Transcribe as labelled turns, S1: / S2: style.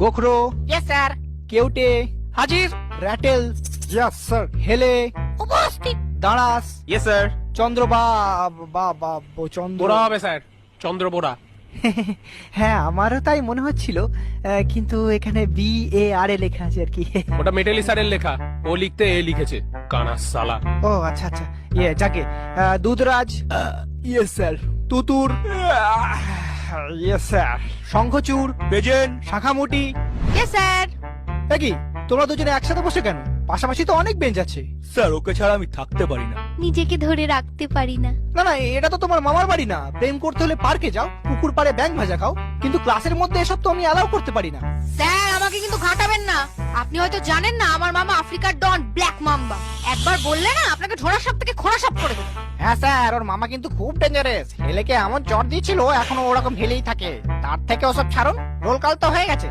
S1: গোখরো,
S2: yes sir.
S1: কেউটে,
S2: হাজির।
S1: Ratel,
S3: yes sir.
S1: হেলে,
S2: উপস্থিত।
S1: দাঁড়াস,
S4: ইয়েস স্যার।
S1: চন্দ্র চন্দ্র।
S4: বোরা হবে স্যার, চন্দ্র বোরা।
S1: হ্যাঁ, আমারও তাই মনে হচ্ছিল, কিন্তু এখানে BAR এ লেখা আছে আর কি।
S4: ওটা মেটেলি স্যারের লেখা, ও লিখতে এ লিখেছে, কানা সালা।
S1: ও আচ্ছা আচ্ছা, যাকে Dudhraj,
S3: yes sir.
S1: Tutur,
S3: yes sir.
S1: Shankhachur,
S3: present.
S1: Shakhamuti.
S2: Yes sir.
S1: কি তোমরা দুজনে একসাথে বসে কেন? পাশাপাশি তো অনেক বেঞ্চ আছে।
S3: স্যার, ওকে ছাড়া আমি থাকতে পারি না।
S2: নিজেকে ধরে রাখতে পারি না।
S1: না না, এটা তো তোমার মামার বাড়ি না। প্রেম করতে হলে পার্কে যাও, পুকুর পাড়ে ব্যাঙ ভাজা খাও, কিন্তু ক্লাসের মধ্যে এসব তো আমি অ্যালাউ করতে পারি না।
S2: স্যার, আমাকে কিন্তু ঘাটাবেন না। আপনি হয়তো জানেন না আমার মামা আফ্রিকার ডন ব্ল্যাক মাম্বা। একবার বললে না আপনাকে ঝোড়া সাপ থেকে খোঁড়া সাপ করে দেবে।
S1: হ্যাঁ স্যার, ওর মামা কিন্তু খুব ডেঞ্জারাস। হেলেকে এমন চট দিয়েছিল, এখনো ওরকম হেলেই থাকে। তার থেকে ওসব ছাড়ুন, রোল কাল তো হয়ে গেছে।